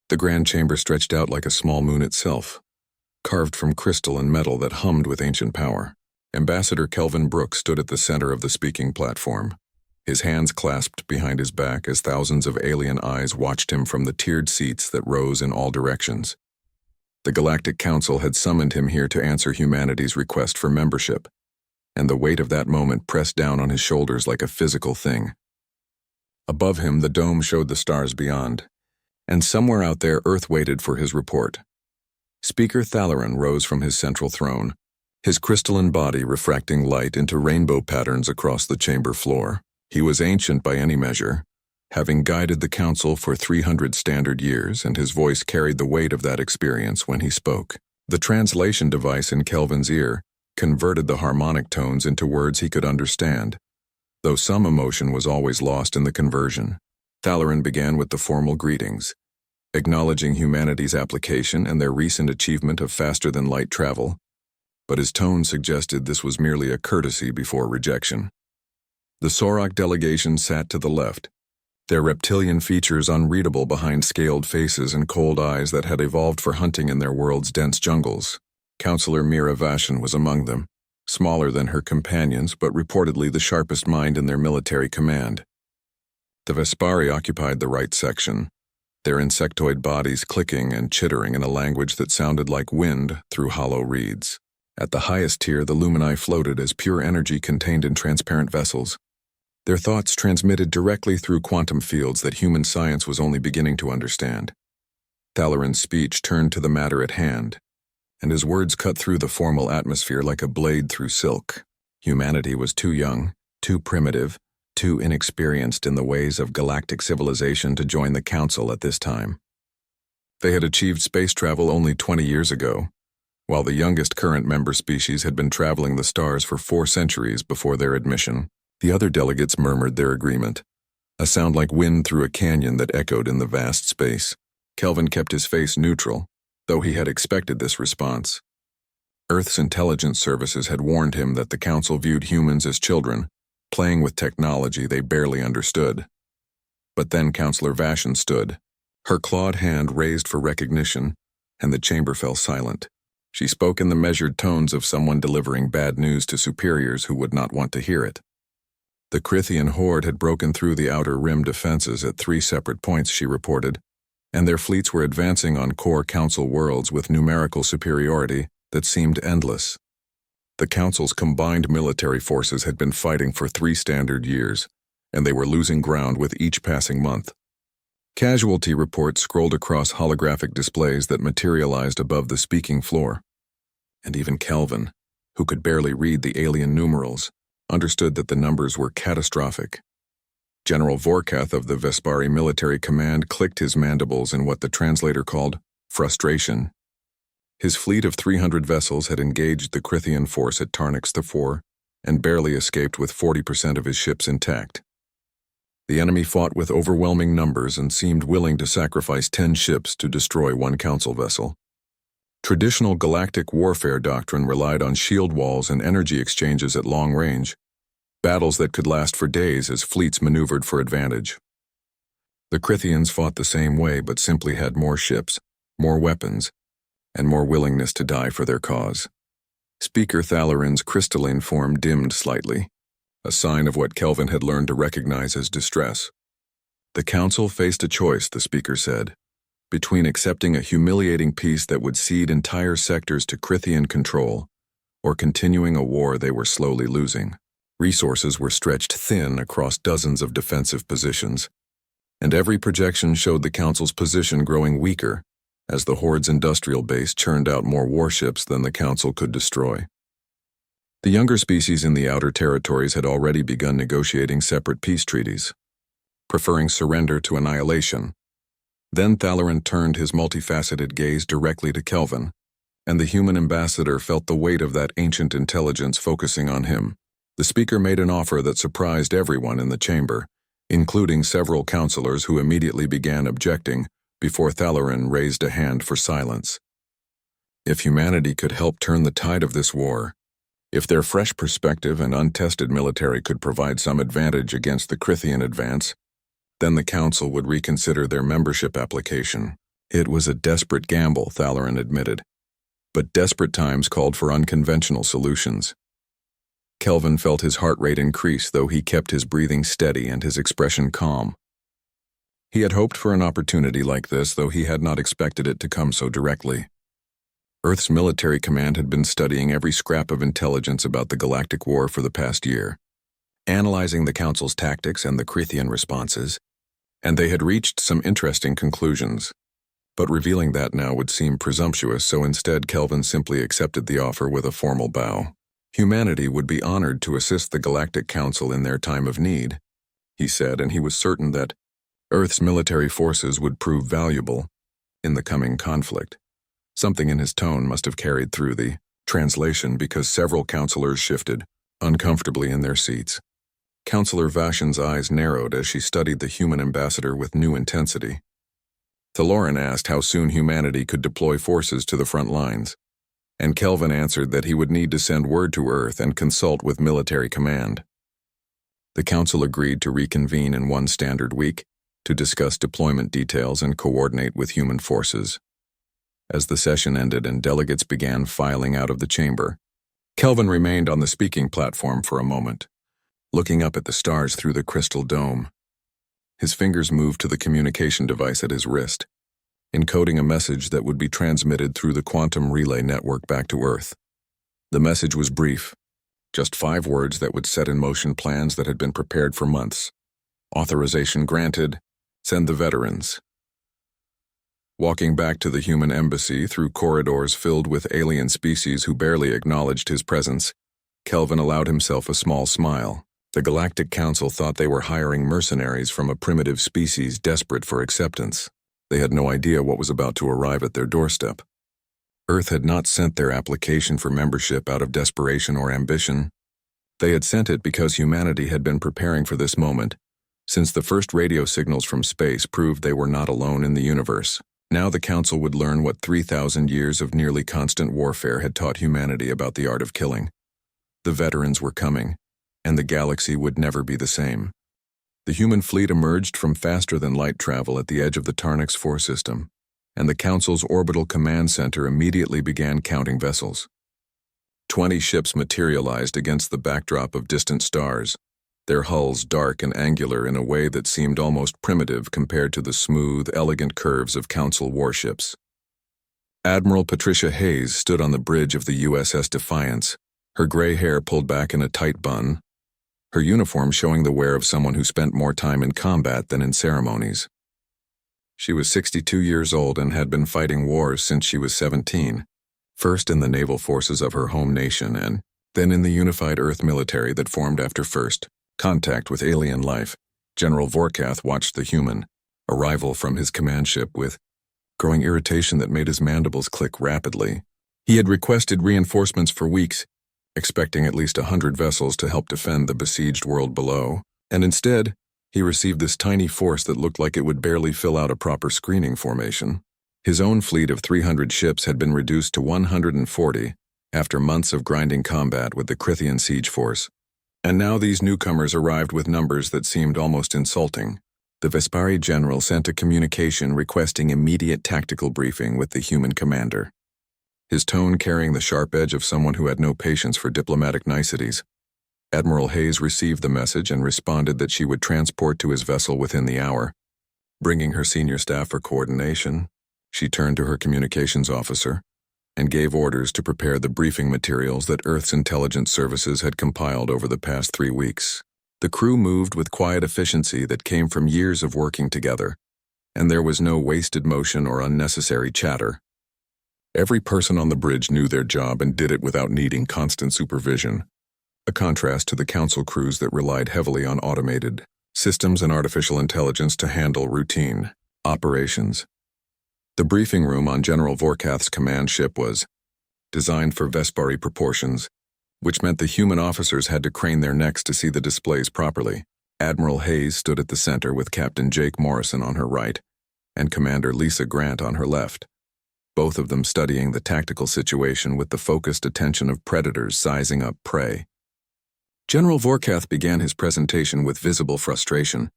The grand chamber stretched out like a small moon itself, carved from crystal and metal that hummed with ancient power. Ambassador Kelvin Brooks stood at the center of the speaking platform, his hands clasped behind his back as thousands of alien eyes watched him from the tiered seats that rose in all directions. The Galactic Council had summoned him here to answer humanity's request for membership, and the weight of that moment pressed down on his shoulders like a physical thing. Above him, the dome showed the stars beyond, and somewhere out there Earth waited for his report. Speaker Thalarin rose from his central throne, his crystalline body refracting light into rainbow patterns across the chamber floor. He was ancient by any measure, having guided the council for 300 standard years, and his voice carried the weight of that experience when he spoke. The translation device in Kelvin's ear converted the harmonic tones into words he could understand, though some emotion was always lost in the conversion. Thalarin began with the formal greetings, acknowledging humanity's application and their recent achievement of faster-than-light travel, but his tone suggested this was merely a courtesy before rejection. The Sorok delegation sat to the left, their reptilian features unreadable behind scaled faces and cold eyes that had evolved for hunting in their world's dense jungles. Counselor Mira Vashan was among them, smaller than her companions but reportedly the sharpest mind in their military command. The Vespari occupied the right section, their insectoid bodies clicking and chittering in a language that sounded like wind through hollow reeds. At the highest tier, the Lumini floated as pure energy contained in transparent vessels, their thoughts transmitted directly through quantum fields that human science was only beginning to understand. Thalarin's speech turned to the matter at hand, and his words cut through the formal atmosphere like a blade through silk. Humanity was too young, too primitive, too inexperienced in the ways of galactic civilization to join the Council at this time. They had achieved space travel only 20 years ago, while the youngest current member species had been traveling the stars for 4 centuries before their admission. The other delegates murmured their agreement, a sound like wind through a canyon that echoed in the vast space. Kelvin kept his face neutral, though he had expected this response. Earth's intelligence services had warned him that the Council viewed humans as children, playing with technology they barely understood. But then Counselor Vashan stood, her clawed hand raised for recognition, and the chamber fell silent. She spoke in the measured tones of someone delivering bad news to superiors who would not want to hear it. The Crithian horde had broken through the outer rim defenses at 3 separate points, she reported, and their fleets were advancing on core Council worlds with numerical superiority that seemed endless. The Council's combined military forces had been fighting for 3 standard years, and they were losing ground with each passing month. Casualty reports scrolled across holographic displays that materialized above the speaking floor. And even Kelvin, who could barely read the alien numerals, understood that the numbers were catastrophic. General Vorkath of the Vespari Military Command clicked his mandibles in what the translator called frustration. His fleet of 300 vessels had engaged the Crithian force at Tarnix IV and barely escaped with 40% of his ships intact. The enemy fought with overwhelming numbers and seemed willing to sacrifice 10 ships to destroy 1 Council vessel. Traditional galactic warfare doctrine relied on shield walls and energy exchanges at long range, battles that could last for days as fleets maneuvered for advantage. The Crithians fought the same way but simply had more ships, more weapons, and more willingness to die for their cause. Speaker Thalarin's crystalline form dimmed slightly, a sign of what Kelvin had learned to recognize as distress. The Council faced a choice, the speaker said, between accepting a humiliating peace that would cede entire sectors to Crithian control, or continuing a war they were slowly losing. Resources were stretched thin across dozens of defensive positions, and every projection showed the Council's position growing weaker as the Horde's industrial base churned out more warships than the Council could destroy. The younger species in the outer territories had already begun negotiating separate peace treaties, preferring surrender to annihilation. Then Thalarin turned his multifaceted gaze directly to Kelvin, and the human ambassador felt the weight of that ancient intelligence focusing on him. The speaker made an offer that surprised everyone in the chamber, including several counselors who immediately began objecting before Thalarin raised a hand for silence. If humanity could help turn the tide of this war, if their fresh perspective and untested military could provide some advantage against the Crithian advance, then the Council would reconsider their membership application. It was a desperate gamble, Thalarin admitted, but desperate times called for unconventional solutions. Kelvin felt his heart rate increase, though he kept his breathing steady and his expression calm. He had hoped for an opportunity like this, though he had not expected it to come so directly. Earth's military command had been studying every scrap of intelligence about the Galactic War for the past year, analyzing the Council's tactics and the Krithian responses, and they had reached some interesting conclusions. But revealing that now would seem presumptuous, so instead Kelvin simply accepted the offer with a formal bow. Humanity would be honored to assist the Galactic Council in their time of need, he said, and he was certain that Earth's military forces would prove valuable in the coming conflict. Something in his tone must have carried through the translation, because several counselors shifted uncomfortably in their seats. Counselor Vashan's eyes narrowed as she studied the human ambassador with new intensity. Thalarin asked how soon humanity could deploy forces to the front lines, and Kelvin answered that he would need to send word to Earth and consult with military command. The Council agreed to reconvene in one standard week to discuss deployment details and coordinate with human forces. As the session ended and delegates began filing out of the chamber, Kelvin remained on the speaking platform for a moment, looking up at the stars through the crystal dome. His fingers moved to the communication device at his wrist, encoding a message that would be transmitted through the quantum relay network back to Earth. The message was brief, just 5 words that would set in motion plans that had been prepared for months. Authorization granted. Send the veterans. Walking back to the human embassy through corridors filled with alien species who barely acknowledged his presence, Kelvin allowed himself a small smile. The Galactic Council thought they were hiring mercenaries from a primitive species desperate for acceptance. They had no idea what was about to arrive at their doorstep. Earth had not sent their application for membership out of desperation or ambition. They had sent it because humanity had been preparing for this moment, since the first radio signals from space proved they were not alone in the universe. Now the Council would learn what 3,000 years of nearly constant warfare had taught humanity about the art of killing. The veterans were coming, and the galaxy would never be the same. The human fleet emerged from faster-than-light travel at the edge of the Tarnix 4 system, and the Council's orbital command center immediately began counting vessels. 20 ships materialized against the backdrop of distant stars, their hulls dark and angular in a way that seemed almost primitive compared to the smooth, elegant curves of Council warships. Admiral Patricia Hayes stood on the bridge of the USS Defiance, her gray hair pulled back in a tight bun, her uniform showing the wear of someone who spent more time in combat than in ceremonies. She was 62 years old and had been fighting wars since she was 17, first in the naval forces of her home nation and then in the unified Earth military that formed after first contact with alien life. General Vorkath watched the human arrival from his command ship with growing irritation that made his mandibles click rapidly. He had requested reinforcements for weeks, expecting at least 100 vessels to help defend the besieged world below, and instead, he received this tiny force that looked like it would barely fill out a proper screening formation. His own fleet of 300 ships had been reduced to 140 after months of grinding combat with the Krithian siege force. And now these newcomers arrived with numbers that seemed almost insulting. The Vespari general sent a communication requesting immediate tactical briefing with the human commander, his tone carrying the sharp edge of someone who had no patience for diplomatic niceties. Admiral Hayes received the message and responded that she would transport to his vessel within the hour. Bringing her senior staff for coordination, she turned to her communications officer and gave orders to prepare the briefing materials that Earth's intelligence services had compiled over the past 3 weeks. The crew moved with quiet efficiency that came from years of working together, and there was no wasted motion or unnecessary chatter. Every person on the bridge knew their job and did it without needing constant supervision, a contrast to the Council crews that relied heavily on automated systems and artificial intelligence to handle routine operations. The briefing room on General Vorkath's command ship was designed for Vespari proportions, which meant the human officers had to crane their necks to see the displays properly. Admiral Hayes stood at the center with Captain Jake Morrison on her right and Commander Lisa Grant on her left, both of them studying the tactical situation with the focused attention of predators sizing up prey. General Vorkath began his presentation with visible frustration,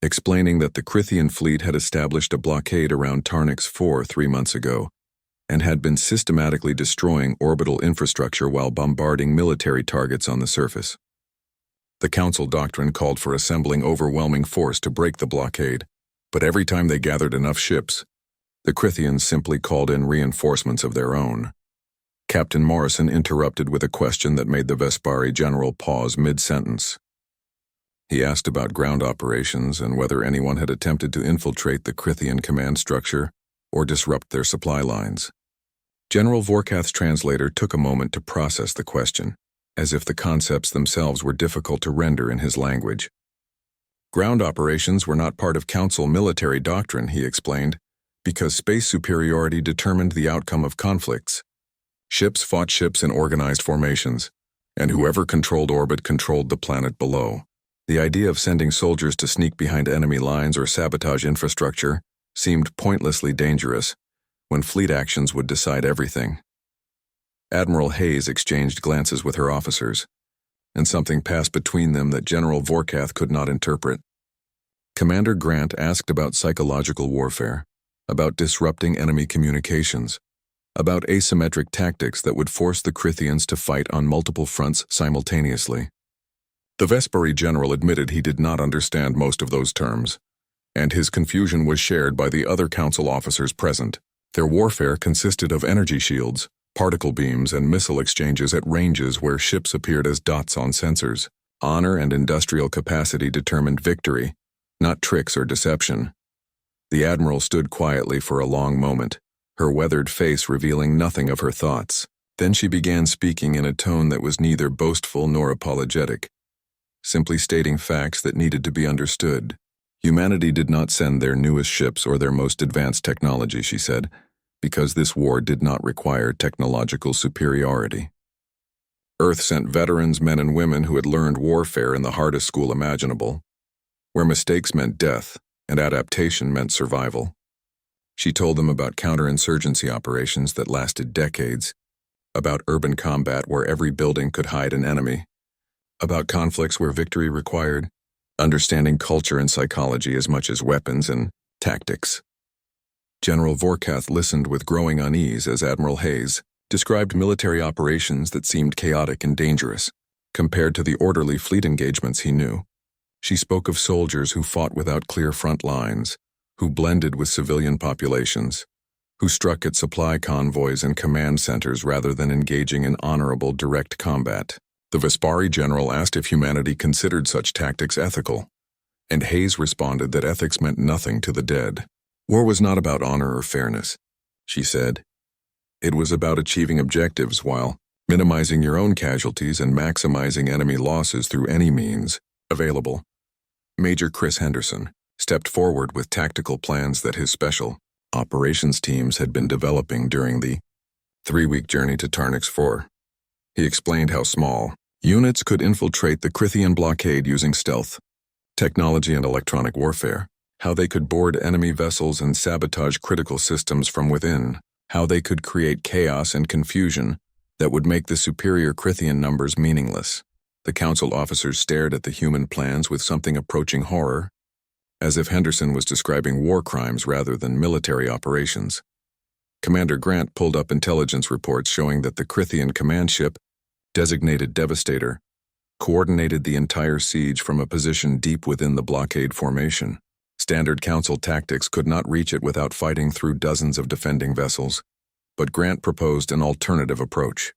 explaining that the Crithian fleet had established a blockade around Tarnix 4 3 months ago and had been systematically destroying orbital infrastructure while bombarding military targets on the surface. The Council doctrine called for assembling overwhelming force to break the blockade, but every time they gathered enough ships, the Crithians simply called in reinforcements of their own. Captain Morrison interrupted with a question that made the Vespari general pause mid-sentence. He asked about ground operations and whether anyone had attempted to infiltrate the Crithian command structure or disrupt their supply lines. General Vorkath's translator took a moment to process the question, as if the concepts themselves were difficult to render in his language. Ground operations were not part of Council military doctrine, he explained, because space superiority determined the outcome of conflicts. Ships fought ships in organized formations, and whoever controlled orbit controlled the planet below. The idea of sending soldiers to sneak behind enemy lines or sabotage infrastructure seemed pointlessly dangerous when fleet actions would decide everything. Admiral Hayes exchanged glances with her officers, and something passed between them that General Vorkath could not interpret. Commander Grant asked about psychological warfare, about disrupting enemy communications, about asymmetric tactics that would force the Crithians to fight on multiple fronts simultaneously. The Vespari general admitted he did not understand most of those terms, and his confusion was shared by the other council officers present. Their warfare consisted of energy shields, particle beams, and missile exchanges at ranges where ships appeared as dots on sensors. Honor and industrial capacity determined victory, not tricks or deception. The admiral stood quietly for a long moment, her weathered face revealing nothing of her thoughts. Then she began speaking in a tone that was neither boastful nor apologetic, simply stating facts that needed to be understood. Humanity did not send their newest ships or their most advanced technology, she said, because this war did not require technological superiority. Earth sent veterans, men and women who had learned warfare in the hardest school imaginable, where mistakes meant death and adaptation meant survival. She told them about counterinsurgency operations that lasted decades, about urban combat where every building could hide an enemy, about conflicts where victory required understanding culture and psychology as much as weapons and tactics. General Vorkath listened with growing unease as Admiral Hayes described military operations that seemed chaotic and dangerous, compared to the orderly fleet engagements he knew. She spoke of soldiers who fought without clear front lines, who blended with civilian populations, who struck at supply convoys and command centers rather than engaging in honorable direct combat. The Vespari general asked if humanity considered such tactics ethical, and Hayes responded that ethics meant nothing to the dead. War was not about honor or fairness, she said. It was about achieving objectives while minimizing your own casualties and maximizing enemy losses through any means available. Major Chris Henderson stepped forward with tactical plans that his special operations teams had been developing during the 3-week journey to Tarnix 4. He explained how small units could infiltrate the Crithian blockade using stealth, technology, and electronic warfare, how they could board enemy vessels and sabotage critical systems from within, how they could create chaos and confusion that would make the superior Crithian numbers meaningless. The council officers stared at the human plans with something approaching horror, as if Henderson was describing war crimes rather than military operations. Commander Grant pulled up intelligence reports showing that the Crithian command ship, designated Devastator, coordinated the entire siege from a position deep within the blockade formation. Standard council tactics could not reach it without fighting through dozens of defending vessels, but Grant proposed an alternative approach.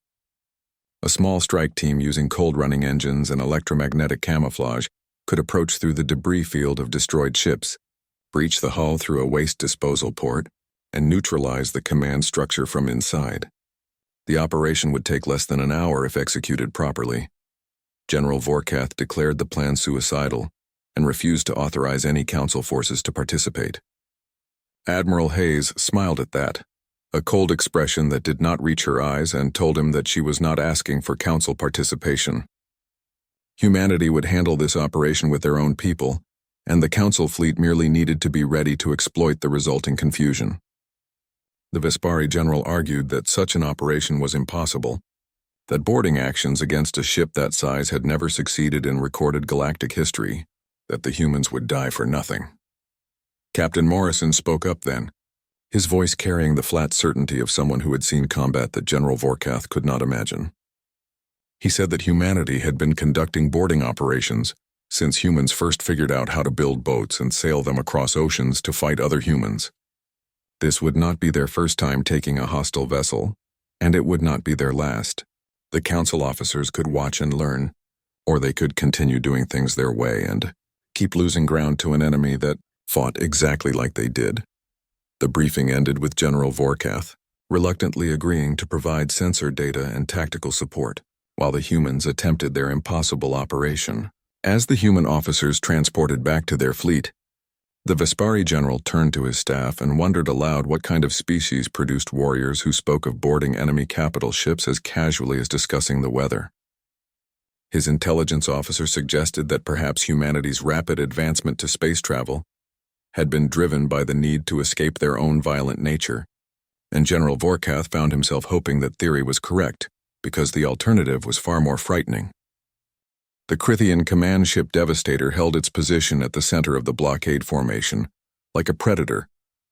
A small strike team using cold-running engines and electromagnetic camouflage could approach through the debris field of destroyed ships, breach the hull through a waste disposal port, and neutralize the command structure from inside. The operation would take less than an hour if executed properly. General Vorkath declared the plan suicidal and refused to authorize any council forces to participate. Admiral Hayes smiled at that, a cold expression that did not reach her eyes, and told him that she was not asking for council participation. Humanity would handle this operation with their own people, and the council fleet merely needed to be ready to exploit the resulting confusion. The Vespari general argued that such an operation was impossible, that boarding actions against a ship that size had never succeeded in recorded galactic history, that the humans would die for nothing. Captain Morrison spoke up then, his voice carrying the flat certainty of someone who had seen combat that General Vorkath could not imagine. He said that humanity had been conducting boarding operations since humans first figured out how to build boats and sail them across oceans to fight other humans. This would not be their first time taking a hostile vessel, and it would not be their last. The council officers could watch and learn, or they could continue doing things their way and keep losing ground to an enemy that fought exactly like they did. The briefing ended with General Vorkath reluctantly agreeing to provide sensor data and tactical support, while the humans attempted their impossible operation. As the human officers transported back to their fleet, the Vespari general turned to his staff and wondered aloud what kind of species produced warriors who spoke of boarding enemy capital ships as casually as discussing the weather. His intelligence officer suggested that perhaps humanity's rapid advancement to space travel had been driven by the need to escape their own violent nature, and General Vorkath found himself hoping that theory was correct, because the alternative was far more frightening. The Crithian command ship Devastator held its position at the center of the blockade formation, like a predator,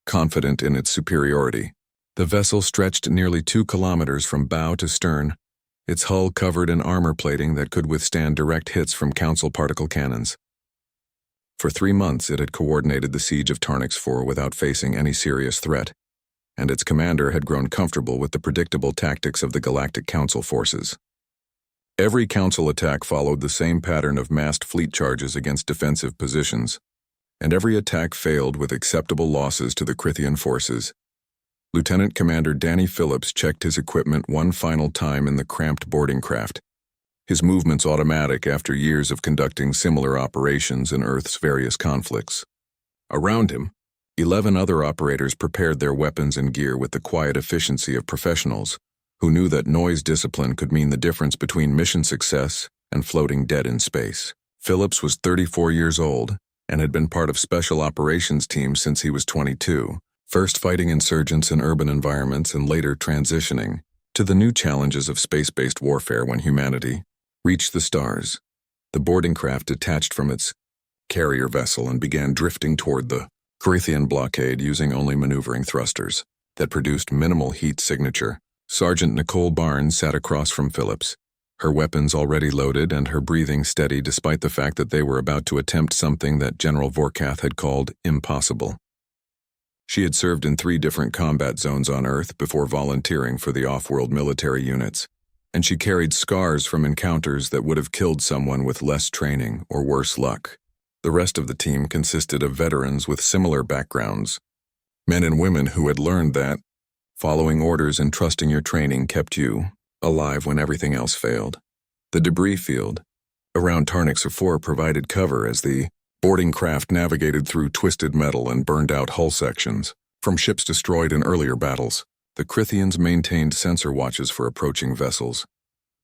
confident in its superiority. The vessel stretched nearly 2 kilometers from bow to stern, its hull covered in armor plating that could withstand direct hits from Council particle cannons. For 3 months it had coordinated the siege of Tarnix IV without facing any serious threat, and its commander had grown comfortable with the predictable tactics of the Galactic Council forces. Every Council attack followed the same pattern of massed fleet charges against defensive positions, and every attack failed with acceptable losses to the Crithian forces. Lieutenant Commander Danny Phillips checked his equipment one final time in the cramped boarding craft, his movements automatic after years of conducting similar operations in Earth's various conflicts. Around him, 11 other operators prepared their weapons and gear with the quiet efficiency of professionals who knew that noise discipline could mean the difference between mission success and floating dead in space. Phillips was 34 years old and had been part of special operations teams since he was 22, first fighting insurgents in urban environments and later transitioning to the new challenges of space-based warfare when humanity reached the stars. The boarding craft detached from its carrier vessel and began drifting toward the Crithian blockade using only maneuvering thrusters that produced minimal heat signature. Sergeant Nicole Barnes sat across from Phillips, her weapons already loaded and her breathing steady despite the fact that they were about to attempt something that General Vorkath had called impossible. She had served in 3 different combat zones on Earth before volunteering for the off-world military units, and she carried scars from encounters that would have killed someone with less training or worse luck. The rest of the team consisted of veterans with similar backgrounds, men and women who had learned that following orders and trusting your training kept you alive when everything else failed. The debris field around Tarnix IV provided cover as the boarding craft navigated through twisted metal and burned-out hull sections from ships destroyed in earlier battles. The Crithians maintained sensor watches for approaching vessels,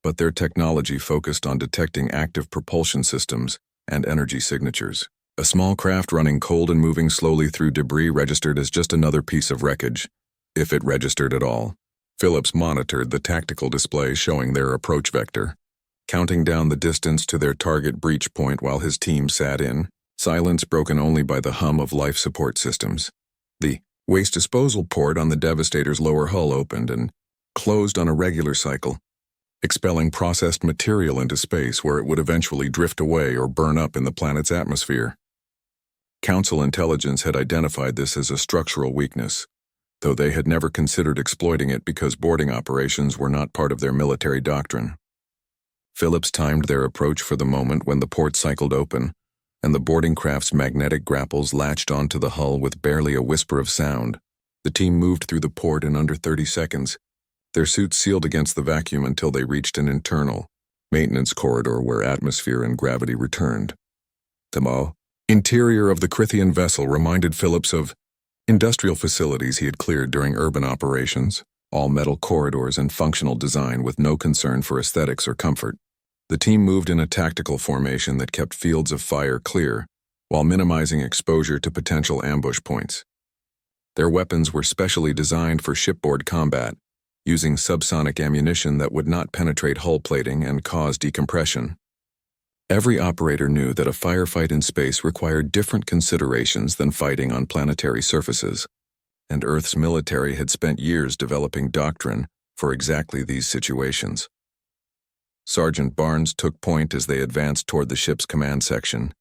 but their technology focused on detecting active propulsion systems and energy signatures. A small craft running cold and moving slowly through debris registered as just another piece of wreckage, if it registered at all. Phillips monitored the tactical display showing their approach vector, counting down the distance to their target breach point while his team sat in, silence broken only by the hum of life support systems. The waste disposal port on the Devastator's lower hull opened and closed on a regular cycle, expelling processed material into space where it would eventually drift away or burn up in the planet's atmosphere. Council intelligence had identified this as a structural weakness, though they had never considered exploiting it because boarding operations were not part of their military doctrine. Phillips timed their approach for the moment when the port cycled open, and the boarding craft's magnetic grapples latched onto the hull with barely a whisper of sound. The team moved through the port in under 30 seconds, their suits sealed against the vacuum until they reached an internal maintenance corridor where atmosphere and gravity returned. The interior of the Crithian vessel reminded Phillips of industrial facilities he had cleared during urban operations, all metal corridors and functional design with no concern for aesthetics or comfort. The team moved in a tactical formation that kept fields of fire clear, while minimizing exposure to potential ambush points. Their weapons were specially designed for shipboard combat, using subsonic ammunition that would not penetrate hull plating and cause decompression. Every operator knew that a firefight in space required different considerations than fighting on planetary surfaces, and Earth's military had spent years developing doctrine for exactly these situations. Sergeant Barnes took point as they advanced toward the ship's command section,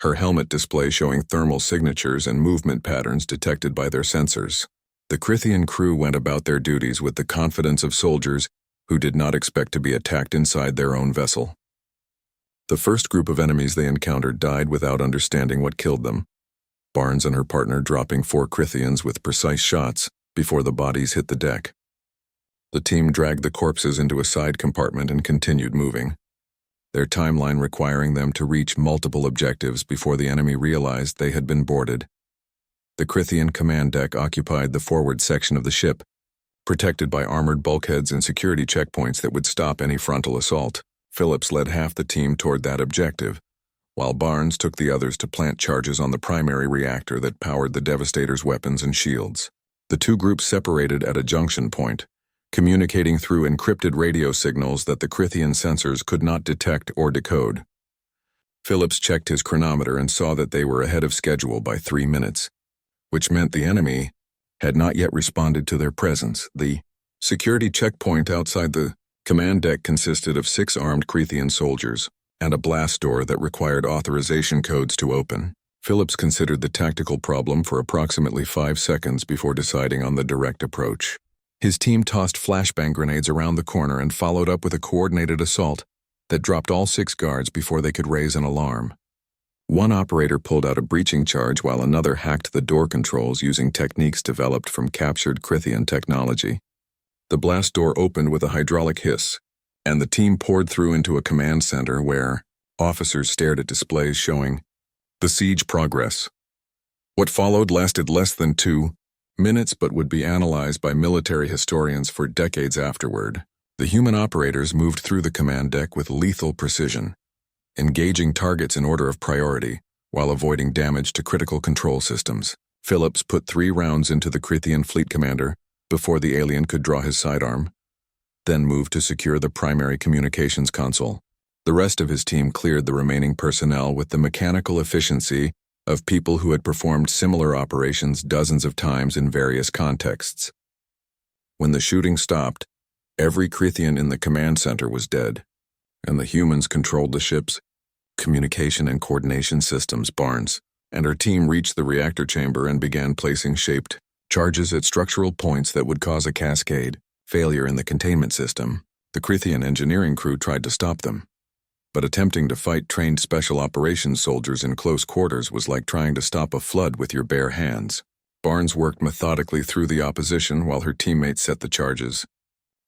her helmet display showing thermal signatures and movement patterns detected by their sensors. The Crithian crew went about their duties with the confidence of soldiers who did not expect to be attacked inside their own vessel. The first group of enemies they encountered died without understanding what killed them, Barnes and her partner dropping 4 Crithians with precise shots before the bodies hit the deck. The team dragged the corpses into a side compartment and continued moving, their timeline requiring them to reach multiple objectives before the enemy realized they had been boarded. The Crithian command deck occupied the forward section of the ship, protected by armored bulkheads and security checkpoints that would stop any frontal assault. Phillips led half the team toward that objective, while Barnes took the others to plant charges on the primary reactor that powered the Devastator's weapons and shields. The two groups separated at a junction point, communicating through encrypted radio signals that the Crithian sensors could not detect or decode. Phillips checked his chronometer and saw that they were ahead of schedule by 3 minutes, which meant the enemy had not yet responded to their presence. The security checkpoint outside the command deck consisted of 6 armed Crithian soldiers and a blast door that required authorization codes to open. Phillips considered the tactical problem for approximately 5 seconds before deciding on the direct approach. His team tossed flashbang grenades around the corner and followed up with a coordinated assault that dropped all 6 guards before they could raise an alarm. One operator pulled out a breaching charge while another hacked the door controls using techniques developed from captured Crithian technology. The blast door opened with a hydraulic hiss, and the team poured through into a command center where officers stared at displays showing the siege progress. What followed lasted less than 2 minutes but would be analyzed by military historians for decades afterward. The human operators moved through the command deck with lethal precision, engaging targets in order of priority while avoiding damage to critical control systems. Phillips put 3 rounds into the Crithian fleet commander before the alien could draw his sidearm, then moved to secure the primary communications console. The rest of his team cleared the remaining personnel with the mechanical efficiency of people who had performed similar operations dozens of times in various contexts. When the shooting stopped, every Crithian in the command center was dead, and the humans controlled the ship's communication and coordination systems. Barnes and her team reached the reactor chamber and began placing shaped charges at structural points that would cause a cascade failure in the containment system. The Crithian engineering crew tried to stop them, but attempting to fight trained special operations soldiers in close quarters was like trying to stop a flood with your bare hands. Barnes worked methodically through the opposition while her teammates set the charges,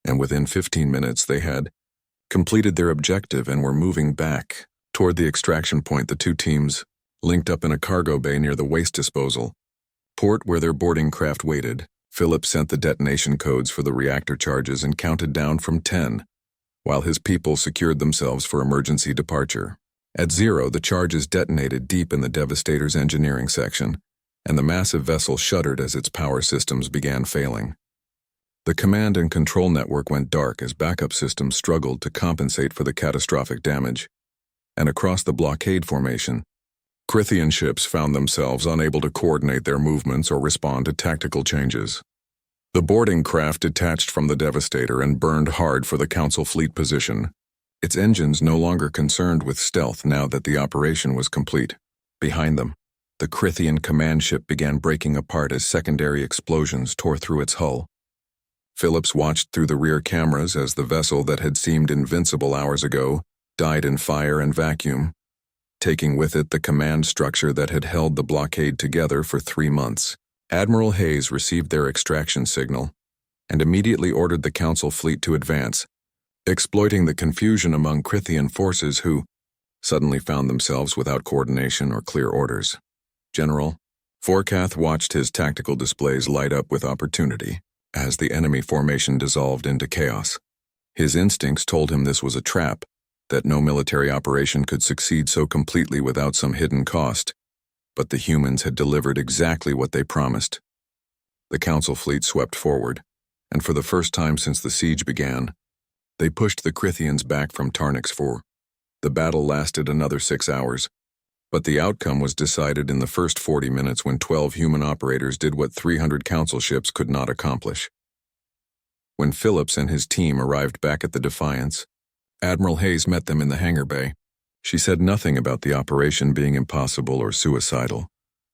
and within 15 minutes they had completed their objective and were moving back toward the extraction point. The two teams linked up in a cargo bay near the waste disposal port where their boarding craft waited. Phillips sent the detonation codes for the reactor charges and counted down from 10, while his people secured themselves for emergency departure. At 0, the charges detonated deep in the Devastator's engineering section, and the massive vessel shuddered as its power systems began failing. The command and control network went dark as backup systems struggled to compensate for the catastrophic damage, and across the blockade formation, Crithian ships found themselves unable to coordinate their movements or respond to tactical changes. The boarding craft detached from the Devastator and burned hard for the Council fleet position, its engines no longer concerned with stealth now that the operation was complete. Behind them, the Crithian command ship began breaking apart as secondary explosions tore through its hull. Phillips watched through the rear cameras as the vessel that had seemed invincible hours ago died in fire and vacuum, taking with it the command structure that had held the blockade together for 3 months. Admiral Hayes received their extraction signal and immediately ordered the Council fleet to advance, exploiting the confusion among Crithian forces who suddenly found themselves without coordination or clear orders. General Forcath watched his tactical displays light up with opportunity as the enemy formation dissolved into chaos. His instincts told him this was a trap, that no military operation could succeed so completely without some hidden cost. But the humans had delivered exactly what they promised. The Council fleet swept forward, and for the first time since the siege began, they pushed the Crithians back from Tarnix 4. The battle lasted another 6 hours, but the outcome was decided in the first 40 minutes when 12 human operators did what 300 council ships could not accomplish. When Phillips and his team arrived back at the Defiance, Admiral Hayes met them in the hangar bay. She said nothing about the operation being impossible or suicidal,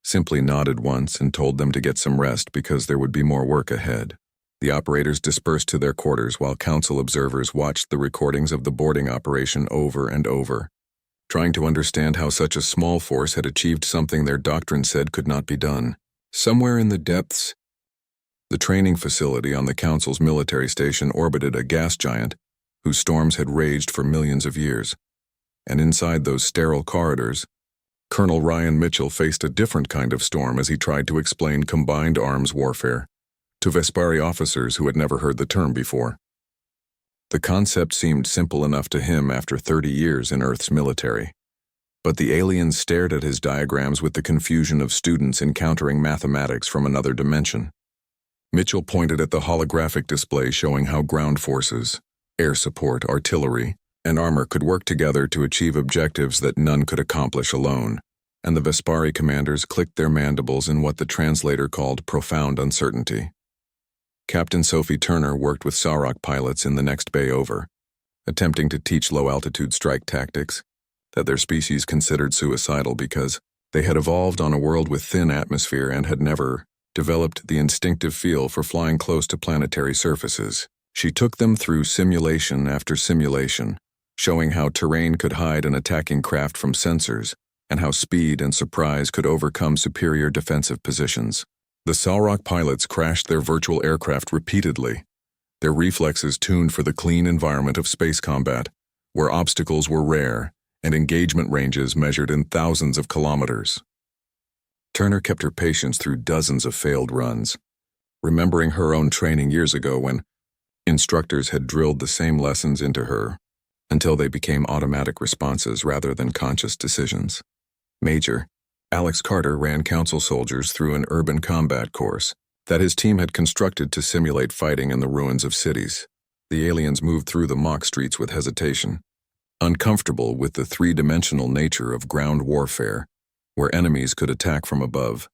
simply nodded once and told them to get some rest because there would be more work ahead. The operators dispersed to their quarters while council observers watched the recordings of the boarding operation over and over, trying to understand how such a small force had achieved something their doctrine said could not be done. Somewhere in the depths, the training facility on the council's military station orbited a gas giant whose storms had raged for millions of years. And inside those sterile corridors, Colonel Ryan Mitchell faced a different kind of storm as he tried to explain combined arms warfare to Vespari officers who had never heard the term before. The concept seemed simple enough to him after 30 years in Earth's military, but the aliens stared at his diagrams with the confusion of students encountering mathematics from another dimension. Mitchell pointed at the holographic display showing how ground forces, air support, artillery, and armor could work together to achieve objectives that none could accomplish alone, and the Vespari commanders clicked their mandibles in what the translator called profound uncertainty. Captain Sophie Turner worked with Sauroch pilots in the next bay over, attempting to teach low-altitude strike tactics that their species considered suicidal because they had evolved on a world with thin atmosphere and had never developed the instinctive feel for flying close to planetary surfaces. She took them through simulation after simulation, showing how terrain could hide an attacking craft from sensors and how speed and surprise could overcome superior defensive positions. The Sauroch pilots crashed their virtual aircraft repeatedly, their reflexes tuned for the clean environment of space combat, where obstacles were rare and engagement ranges measured in thousands of kilometers. Turner kept her patience through dozens of failed runs, remembering her own training years ago when instructors had drilled the same lessons into her until they became automatic responses rather than conscious decisions. Major Alex Carter ran council soldiers through an urban combat course that his team had constructed to simulate fighting in the ruins of cities. The aliens moved through the mock streets with hesitation, uncomfortable with the three-dimensional nature of ground warfare, where enemies could attack from above,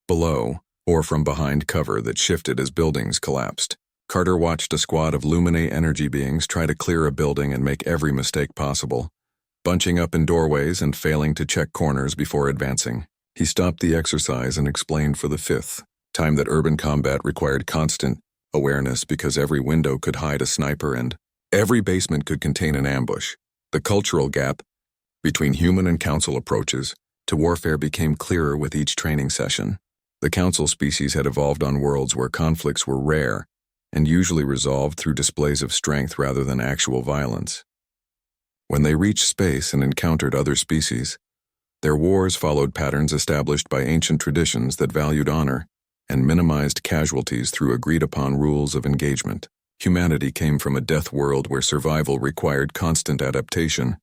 below, or from behind cover that shifted as buildings collapsed. Carter watched a squad of Luminae energy beings try to clear a building and make every mistake possible, bunching up in doorways and failing to check corners before advancing. He stopped the exercise and explained for the fifth time that urban combat required constant awareness because every window could hide a sniper and every basement could contain an ambush. The cultural gap between human and council approaches to warfare became clearer with each training session. The council species had evolved on worlds where conflicts were rare and usually resolved through displays of strength rather than actual violence. When they reached space and encountered other species, their wars followed patterns established by ancient traditions that valued honor and minimized casualties through agreed-upon rules of engagement. Humanity came from a death world where survival required constant adaptation,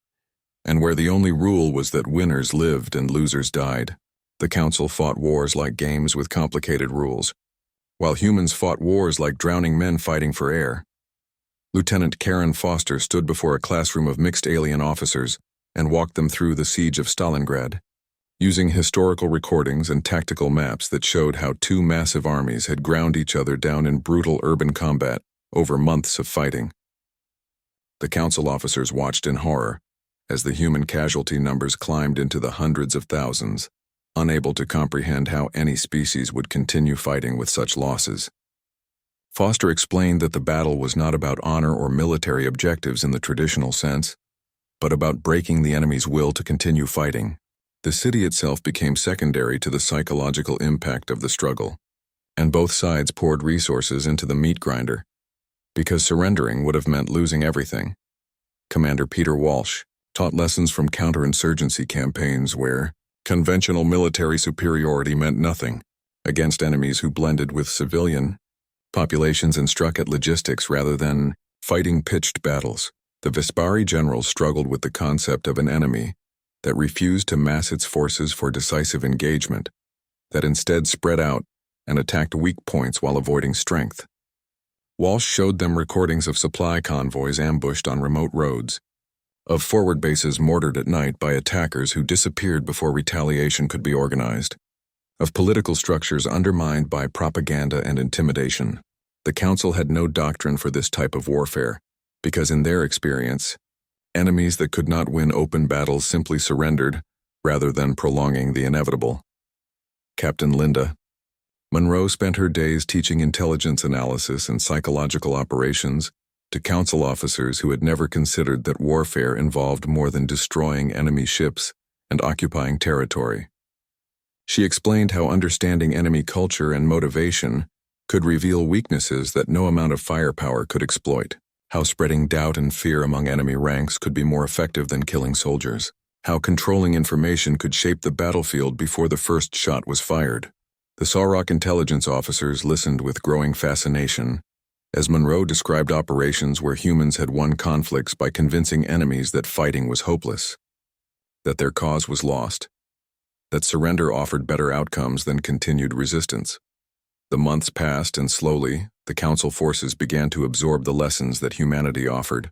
and where the only rule was that winners lived and losers died. The Council fought wars like games with complicated rules, while humans fought wars like drowning men fighting for air. Lieutenant Karen Foster stood before a classroom of mixed alien officers and walked them through the siege of Stalingrad, using historical recordings and tactical maps that showed how two massive armies had ground each other down in brutal urban combat over months of fighting. The council officers watched in horror as the human casualty numbers climbed into the hundreds of thousands, unable to comprehend how any species would continue fighting with such losses. Foster explained that the battle was not about honor or military objectives in the traditional sense, but about breaking the enemy's will to continue fighting. The city itself became secondary to the psychological impact of the struggle, and both sides poured resources into the meat grinder, because surrendering would have meant losing everything. Commander Peter Walsh taught lessons from counterinsurgency campaigns where conventional military superiority meant nothing against enemies who blended with civilian populations and struck at logistics rather than fighting pitched battles. The Vespari generals struggled with the concept of an enemy that refused to mass its forces for decisive engagement, that instead spread out and attacked weak points while avoiding strength. Walsh showed them recordings of supply convoys ambushed on remote roads, of forward bases mortared at night by attackers who disappeared before retaliation could be organized, of political structures undermined by propaganda and intimidation. The Council had no doctrine for this type of warfare, because in their experience, enemies that could not win open battles simply surrendered, rather than prolonging the inevitable. Captain Linda Monroe spent her days teaching intelligence analysis and psychological operations to Council officers who had never considered that warfare involved more than destroying enemy ships and occupying territory. She explained how understanding enemy culture and motivation could reveal weaknesses that no amount of firepower could exploit, how spreading doubt and fear among enemy ranks could be more effective than killing soldiers, how controlling information could shape the battlefield before the first shot was fired. The Sauroch intelligence officers listened with growing fascination as Monroe described operations where humans had won conflicts by convincing enemies that fighting was hopeless, that their cause was lost, that surrender offered better outcomes than continued resistance. The months passed, and slowly, the Council forces began to absorb the lessons that humanity offered.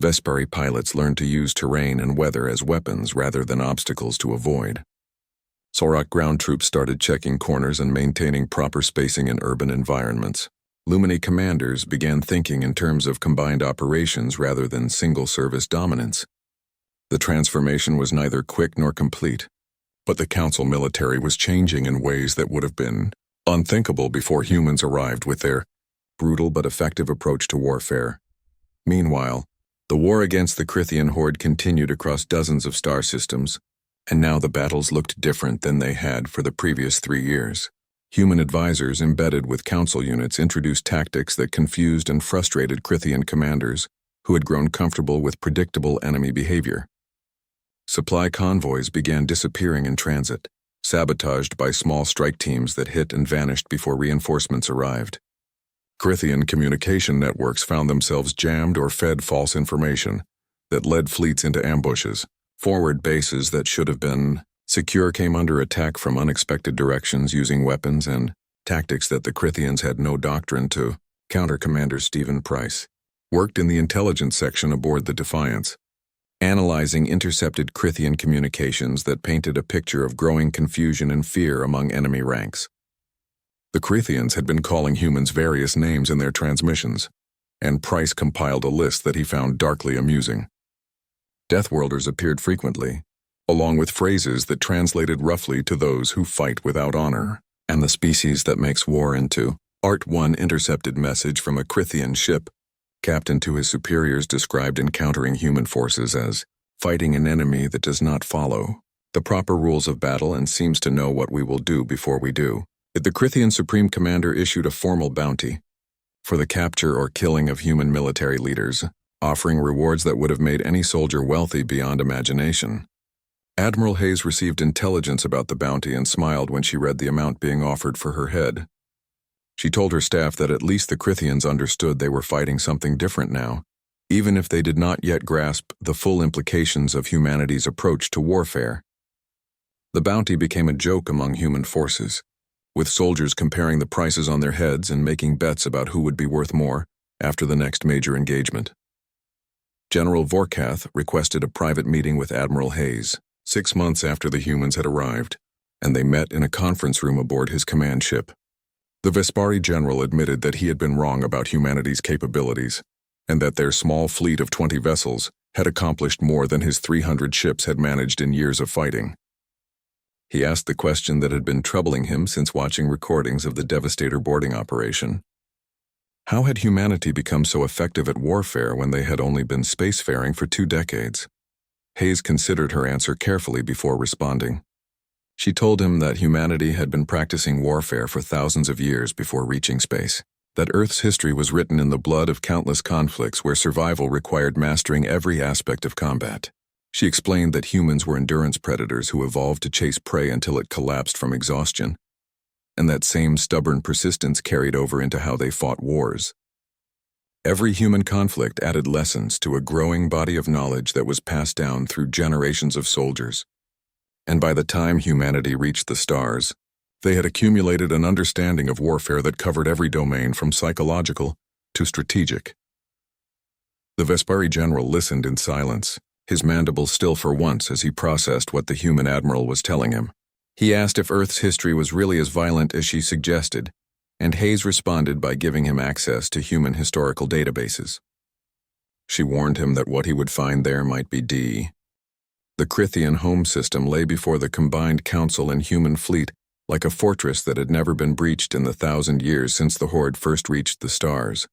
Vespari pilots learned to use terrain and weather as weapons rather than obstacles to avoid. Sauroch ground troops started checking corners and maintaining proper spacing in urban environments. Lumini commanders began thinking in terms of combined operations rather than single-service dominance. The transformation was neither quick nor complete, but the Council military was changing in ways that would have been unthinkable before humans arrived with their brutal but effective approach to warfare. Meanwhile, the war against the Crithian horde continued across dozens of star systems, and now the battles looked different than they had for the previous 3 years. Human advisors embedded with Council units introduced tactics that confused and frustrated Crithian commanders who had grown comfortable with predictable enemy behavior. Supply convoys began disappearing in transit, sabotaged by small strike teams that hit and vanished before reinforcements arrived. Crithian communication networks found themselves jammed or fed false information that led fleets into ambushes. Forward bases that should have been secure came under attack from unexpected directions using weapons and tactics that the Crithians had no doctrine to. Counter Commander Stephen Price worked in the intelligence section aboard the Defiance, analyzing intercepted Crithian communications that painted a picture of growing confusion and fear among enemy ranks. The Crithians had been calling humans various names in their transmissions, and Price compiled a list that he found darkly amusing. Deathworlders appeared frequently, along with phrases that translated roughly to those who fight without honor, and the species that makes war into. Art 1 intercepted message from a Crithian ship. Captain to his superiors described encountering human forces as fighting an enemy that does not follow the proper rules of battle and seems to know what we will do before we do. The Crithian Supreme Commander issued a formal bounty for the capture or killing of human military leaders, offering rewards that would have made any soldier wealthy beyond imagination. Admiral Hayes received intelligence about the bounty and smiled when she read the amount being offered for her head. She told her staff that at least the Crithians understood they were fighting something different now, even if they did not yet grasp the full implications of humanity's approach to warfare. The bounty became a joke among human forces, with soldiers comparing the prices on their heads and making bets about who would be worth more after the next major engagement. General Vorkath requested a private meeting with Admiral Hayes 6 months after the humans had arrived, and they met in a conference room aboard his command ship. The Vespari general admitted that he had been wrong about humanity's capabilities, and that their small fleet of 20 vessels had accomplished more than his 300 ships had managed in years of fighting. He asked the question that had been troubling him since watching recordings of the Devastator boarding operation. How had humanity become so effective at warfare when they had only been spacefaring for 2 decades? Hayes considered her answer carefully before responding. She told him that humanity had been practicing warfare for thousands of years before reaching space, that Earth's history was written in the blood of countless conflicts where survival required mastering every aspect of combat. She explained that humans were endurance predators who evolved to chase prey until it collapsed from exhaustion, and that same stubborn persistence carried over into how they fought wars. Every human conflict added lessons to a growing body of knowledge that was passed down through generations of soldiers. And by the time humanity reached the stars, they had accumulated an understanding of warfare that covered every domain from psychological to strategic. The Vespari general listened in silence, his mandibles still for once as he processed what the human admiral was telling him. He asked if Earth's history was really as violent as she suggested, and Hayes responded by giving him access to human historical databases. She warned him that what he would find there might be D. The Crithian home system lay before the combined council and human fleet like a fortress that had never been breached in the 1,000 years since the Horde first reached the stars.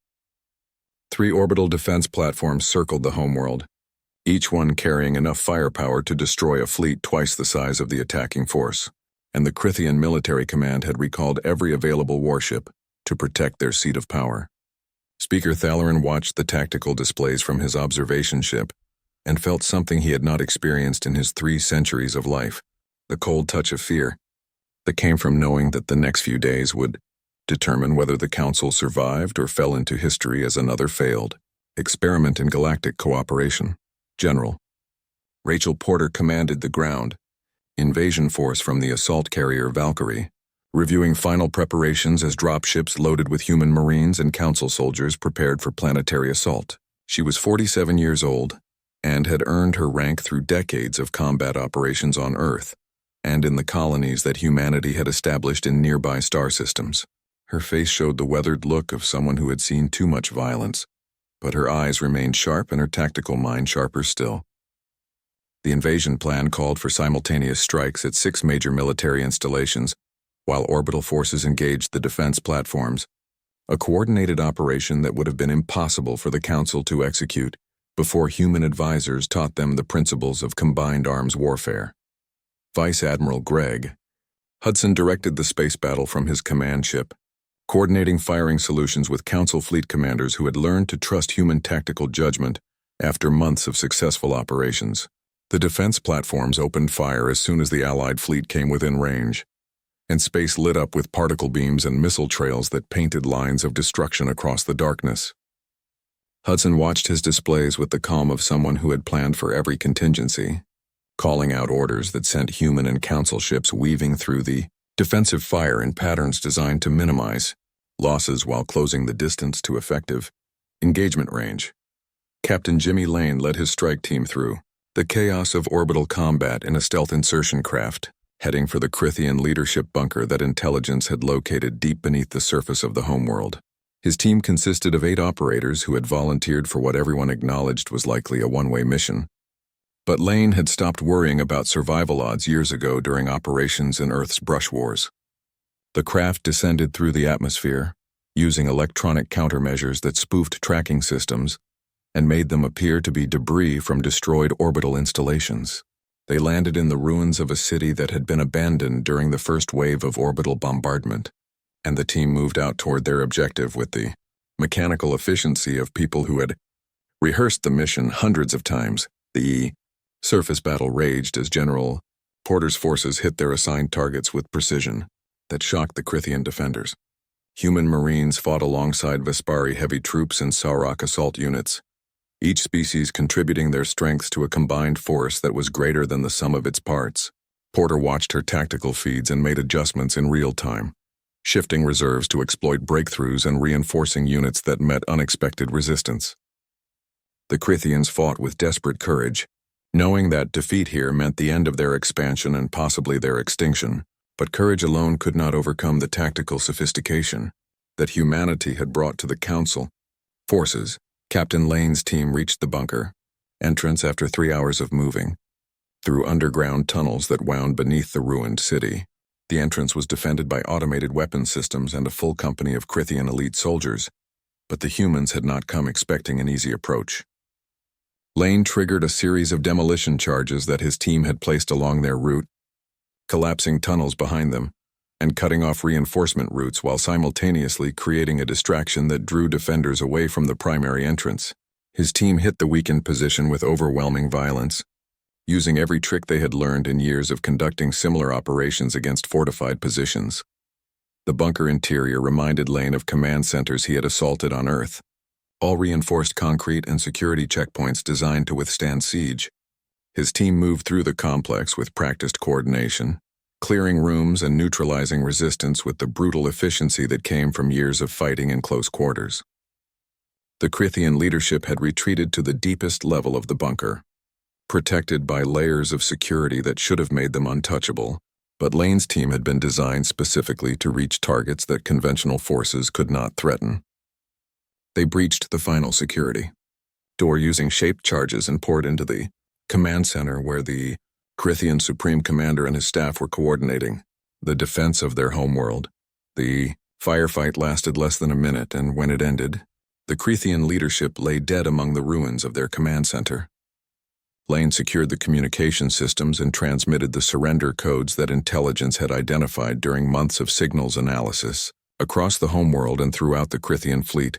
3 orbital defense platforms circled the homeworld, each one carrying enough firepower to destroy a fleet twice the size of the attacking force, and the Crithian military command had recalled every available warship to protect their seat of power. Speaker Thalarin watched the tactical displays from his observation ship and felt something he had not experienced in his 3 centuries of life, the cold touch of fear that came from knowing that the next few days would determine whether the Council survived or fell into history as another failed experiment in galactic cooperation. General Rachel Porter commanded the ground invasion force from the assault carrier Valkyrie, reviewing final preparations as dropships loaded with human marines and Council soldiers prepared for planetary assault. She was 47 years old and had earned her rank through decades of combat operations on Earth and in the colonies that humanity had established in nearby star systems. Her face showed the weathered look of someone who had seen too much violence, but her eyes remained sharp and her tactical mind sharper still. The invasion plan called for simultaneous strikes at 6 major military installations, while orbital forces engaged the defense platforms, a coordinated operation that would have been impossible for the Council to execute before human advisors taught them the principles of combined arms warfare. Vice Admiral Gregg Hudson directed the space battle from his command ship, coordinating firing solutions with Council fleet commanders who had learned to trust human tactical judgment after months of successful operations. The defense platforms opened fire as soon as the Allied fleet came within range, and space lit up with particle beams and missile trails that painted lines of destruction across the darkness. Hudson watched his displays with the calm of someone who had planned for every contingency, calling out orders that sent human and Council ships weaving through the defensive fire in patterns designed to minimize losses while closing the distance to effective engagement range. Captain Jimmy Lane led his strike team through the chaos of orbital combat in a stealth insertion craft, heading for the Crithian leadership bunker that intelligence had located deep beneath the surface of the homeworld. His team consisted of 8 operators who had volunteered for what everyone acknowledged was likely a one-way mission. But Lane had stopped worrying about survival odds years ago during operations in Earth's brush wars. The craft descended through the atmosphere, using electronic countermeasures that spoofed tracking systems and made them appear to be debris from destroyed orbital installations. They landed in the ruins of a city that had been abandoned during the first wave of orbital bombardment, and the team moved out toward their objective with the mechanical efficiency of people who had rehearsed the mission hundreds of times. The surface battle raged as General Porter's forces hit their assigned targets with precision that shocked the Crithian defenders. Human marines fought alongside Vespari heavy troops and Sauroch assault units, each species contributing their strengths to a combined force that was greater than the sum of its parts. Porter watched her tactical feeds and made adjustments in real time, shifting reserves to exploit breakthroughs and reinforcing units that met unexpected resistance. The Crithians fought with desperate courage, knowing that defeat here meant the end of their expansion and possibly their extinction, but courage alone could not overcome the tactical sophistication that humanity had brought to the Council forces. Captain Lane's team reached the bunker entrance after 3 hours of moving through underground tunnels that wound beneath the ruined city. The entrance was defended by automated weapon systems and a full company of Crithian elite soldiers, but the humans had not come expecting an easy approach. Lane triggered a series of demolition charges that his team had placed along their route, collapsing tunnels behind them and cutting off reinforcement routes while simultaneously creating a distraction that drew defenders away from the primary entrance. His team hit the weakened position with overwhelming violence, using every trick they had learned in years of conducting similar operations against fortified positions. The bunker interior reminded Lane of command centers he had assaulted on Earth, all reinforced concrete and security checkpoints designed to withstand siege. His team moved through the complex with practiced coordination, clearing rooms and neutralizing resistance with the brutal efficiency that came from years of fighting in close quarters. The Crithian leadership had retreated to the deepest level of the bunker, protected by layers of security that should have made them untouchable, but Lane's team had been designed specifically to reach targets that conventional forces could not threaten. They breached the final security door using shaped charges and poured into the command center where the Crithian Supreme Commander and his staff were coordinating the defense of their homeworld. The firefight lasted less than a minute, and when it ended, the Crithian leadership lay dead among the ruins of their command center. Lane secured the communication systems and transmitted the surrender codes that intelligence had identified during months of signals analysis. Across the homeworld and throughout the Crithian fleet,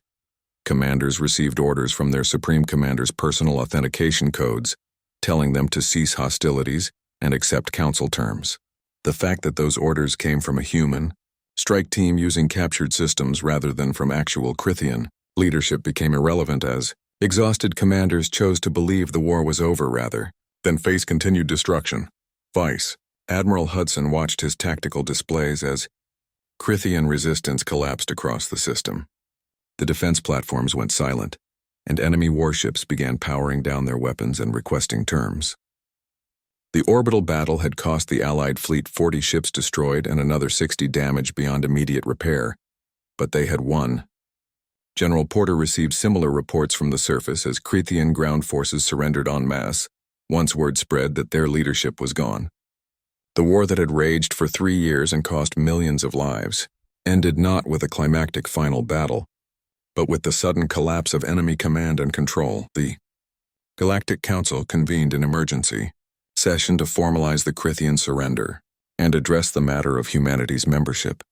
commanders received orders from their Supreme Commander's personal authentication codes, telling them to cease hostilities and accept council terms. The fact that those orders came from a human strike team using captured systems rather than from actual Crithian leadership became irrelevant as exhausted commanders chose to believe the war was over rather than face continued destruction. Vice Admiral Hudson watched his tactical displays as Crithian resistance collapsed across the system. The defense platforms went silent, and enemy warships began powering down their weapons and requesting terms. The orbital battle had cost the Allied fleet 40 ships destroyed and another 60 damaged beyond immediate repair, but they had won. General Porter received similar reports from the surface as Crithian ground forces surrendered en masse, once word spread that their leadership was gone. The war that had raged for 3 years and cost millions of lives ended not with a climactic final battle, but with the sudden collapse of enemy command and control. The Galactic Council convened an emergency session to formalize the Crithian surrender and address the matter of humanity's membership.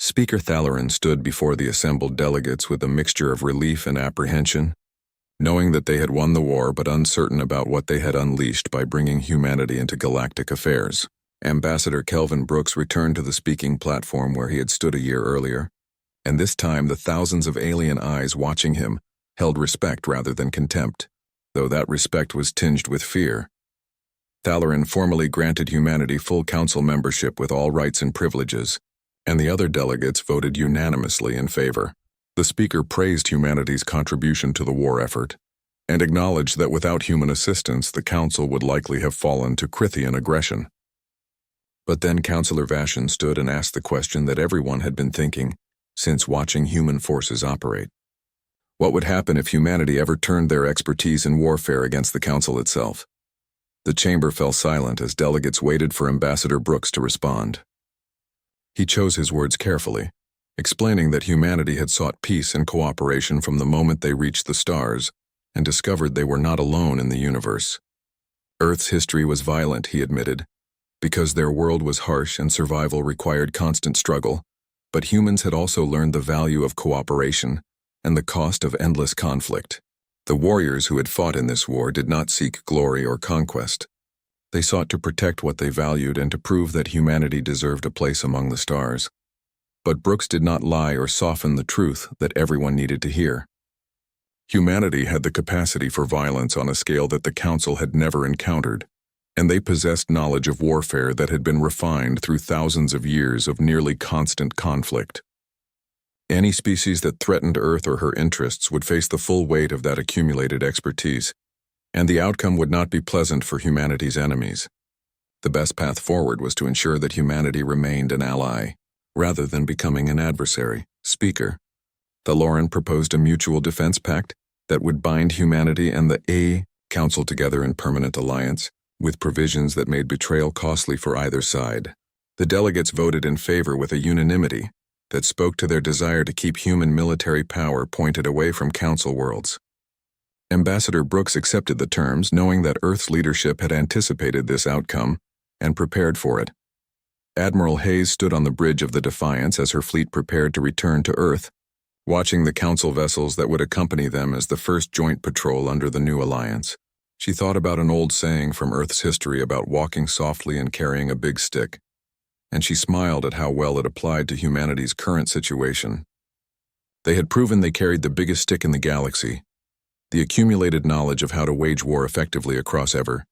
Speaker Thalarin stood before the assembled delegates with a mixture of relief and apprehension, knowing that they had won the war but uncertain about what they had unleashed by bringing humanity into galactic affairs. Ambassador Kelvin Brooks returned to the speaking platform where he had stood a year earlier, and this time the thousands of alien eyes watching him held respect rather than contempt, though that respect was tinged with fear. Thalarin formally granted humanity full council membership with all rights and privileges, and the other delegates voted unanimously in favor. The speaker praised humanity's contribution to the war effort, and acknowledged that without human assistance the council would likely have fallen to Crithian aggression. But then Councillor Vashon stood and asked the question that everyone had been thinking since watching human forces operate. What would happen if humanity ever turned their expertise in warfare against the council itself? The chamber fell silent as delegates waited for Ambassador Brooks to respond. He chose his words carefully, explaining that humanity had sought peace and cooperation from the moment they reached the stars and discovered they were not alone in the universe. Earth's history was violent, he admitted, because their world was harsh and survival required constant struggle, but humans had also learned the value of cooperation and the cost of endless conflict. The warriors who had fought in this war did not seek glory or conquest. They sought to protect what they valued and to prove that humanity deserved a place among the stars. But Brooks did not lie or soften the truth that everyone needed to hear. Humanity had the capacity for violence on a scale that the Council had never encountered, and they possessed knowledge of warfare that had been refined through thousands of years of nearly constant conflict. Any species that threatened Earth or her interests would face the full weight of that accumulated expertise, and the outcome would not be pleasant for humanity's enemies. The best path forward was to ensure that humanity remained an ally, rather than becoming an adversary. Speaker Thalarin proposed a mutual defense pact that would bind humanity and the Council together in permanent alliance, with provisions that made betrayal costly for either side. The delegates voted in favor with a unanimity that spoke to their desire to keep human military power pointed away from Council worlds. Ambassador Brooks accepted the terms, knowing that Earth's leadership had anticipated this outcome and prepared for it. Admiral Hayes stood on the bridge of the Defiance as her fleet prepared to return to Earth, watching the Council vessels that would accompany them as the first joint patrol under the new alliance. She thought about an old saying from Earth's history about walking softly and carrying a big stick, and she smiled at how well it applied to humanity's current situation. They had proven they carried the biggest stick in the galaxy, the accumulated knowledge of how to wage war effectively across ever